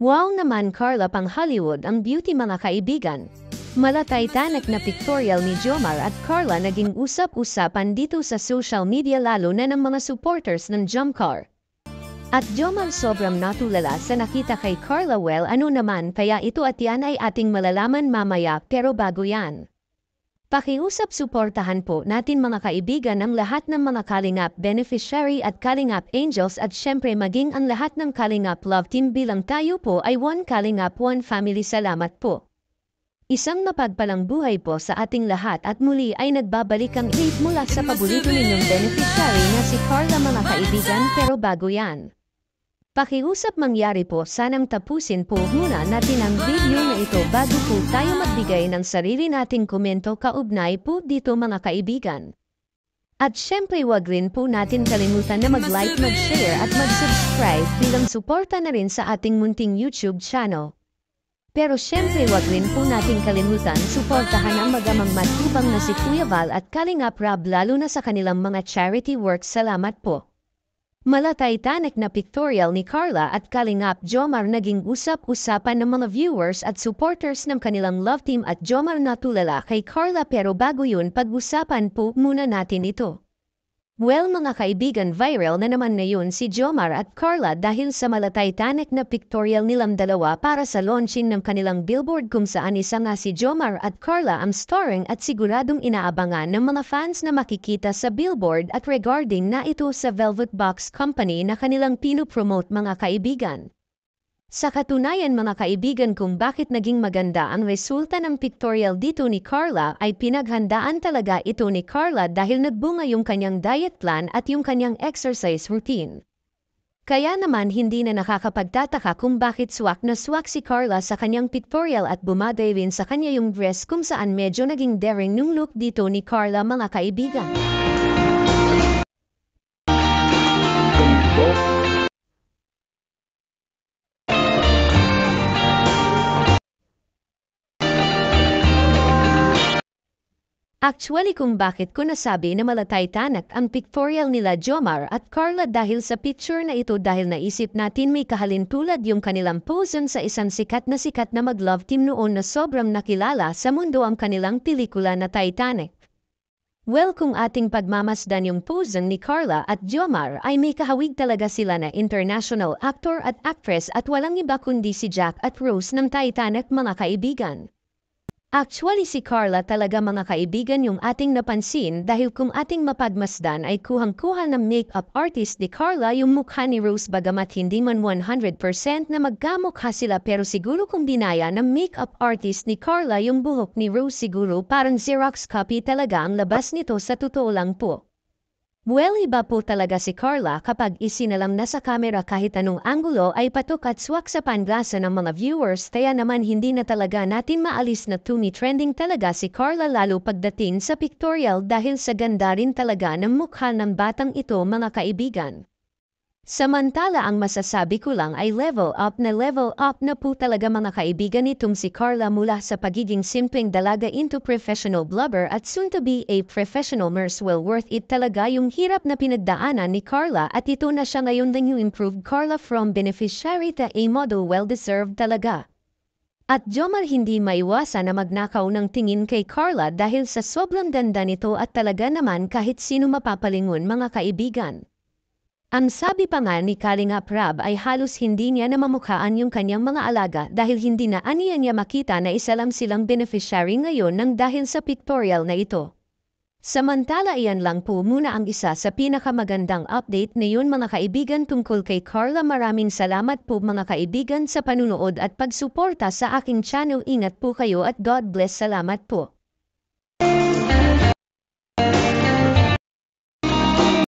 Wow naman Carla pang Hollywood ang beauty mga kaibigan. Mala Titanic na pictorial ni Jomar at Carla naging usap-usapan dito sa social media lalo na ng mga supporters ng Jomcar. At Jomar sobrang natulala sa nakita kay Carla ano naman kaya ito at yan ay ating malalaman mamaya pero bago yan. Pakiusap suportahan po natin mga kaibigan ang lahat ng mga Kalingap beneficiary at Kalingap angels at syempre maging ang lahat ng Kalingap love team bilang tayo po ay one Kalingap one family salamat po. Isang mapagpalang buhay po sa ating lahat at muli ay nagbabalik ang lead mula sa paborito ninyong beneficiary na si Carla mga kaibigan pero bago yan. Pakiusap mangyari po sanang tapusin po muna natin ang video na ito bago po tayo magbigay ng sarili nating komento kaugnay po dito mga kaibigan. At syempre wag rin po natin kalimutan na mag-like, mag-share at mag-subscribe bilang suporta na rin sa ating munting YouTube channel. Pero syempre wag rin po natin kalimutan suportahan ang magamang matubang na si Kuya Val at Kalingap Rob lalo na sa kanilang mga charity works salamat po. Mala Titanic na pictorial ni Carla at Kalingap Jomar naging usap-usapan ng mga viewers at supporters ng kanilang love team at Jomar natulala kay Carla pero bago yun pag-usapan po muna natin ito. Well mga kaibigan viral na naman ngayon si Jomar at Carla dahil sa Mala Titanic na pictorial nilang dalawa para sa launching ng kanilang billboard kung saan isa nga si Jomar at Carla ang starring at siguradong inaabangan ng mga fans na makikita sa billboard at regarding na ito sa Velvet Box Company na kanilang pinopromote mga kaibigan. Sa katunayan mga kaibigan kung bakit naging maganda ang resulta ng pictorial dito ni Carla ay pinaghandaan talaga ito ni Carla dahil nagbunga yung kanyang diet plan at yung kanyang exercise routine. Kaya naman hindi na nakakapagtataka kung bakit swak na swak si Carla sa kanyang pictorial at bumagay rin sa kanya yung dress kung saan medyo naging daring nung look dito ni Carla mga kaibigan. Actually kung bakit ko nasabi na Mala Titanic ang pictorial nila Jomar at Carla dahil sa picture na ito dahil naisip natin may kahalintulad yung kanilang pose sa isang sikat na mag-love team noon na sobrang nakilala sa mundo ang kanilang pelikula na Titanic. Well kung ating pagmamasdan yung pose ni Carla at Jomar ay may kahawig talaga sila na international actor at actress at walang iba kundi si Jack at Rose ng Titanic mga kaibigan. Actually si Carla talaga mga kaibigan yung ating napansin dahil kung ating mapagmasdan ay kuhang-kuha ng makeup artist ni Carla yung mukha ni Rose bagamat hindi man 100% na magkamukha sila pero siguro kung binaya ng makeup artist ni Carla yung buhok ni Rose siguro parang Xerox copy talaga ang labas nito sa totoo lang po. Well iba po talaga si Carla kapag isinalam na sa camera kahit anong anggulo ay patok at swak sa panglasa ng mga viewers kaya naman hindi na talaga natin maalis na trending talaga si Carla lalo pagdating sa pictorial dahil sa ganda rin talaga ng mukha ng batang ito mga kaibigan. Samantala ang masasabi ko lang ay level up na po talaga mga kaibigan itong si Carla mula sa pagiging simpleng dalaga into professional blogger at soon to be a professional nurse well worth it talaga yung hirap na pinagdaanan ni Carla at ito na siya ngayon the new improved Carla from beneficiary to a model well deserved talaga. At Jomar hindi maiwasan na magnakaw ng tingin kay Carla dahil sa sobrang ganda nito at talaga naman kahit sino mapapalingon mga kaibigan. Ang sabi pa nga ni Kalingap Rob ay halos hindi niya namamukhaan yung kanyang mga alaga dahil hindi na aniya niya makita na isa lang silang beneficiary ngayon ng dahil sa pictorial na ito. Samantala iyan lang po muna ang isa sa pinakamagandang update na yun mga kaibigan tungkol kay Carla. Maraming salamat po mga kaibigan sa panunood at pagsuporta sa aking channel. Ingat po kayo at God bless. Salamat po.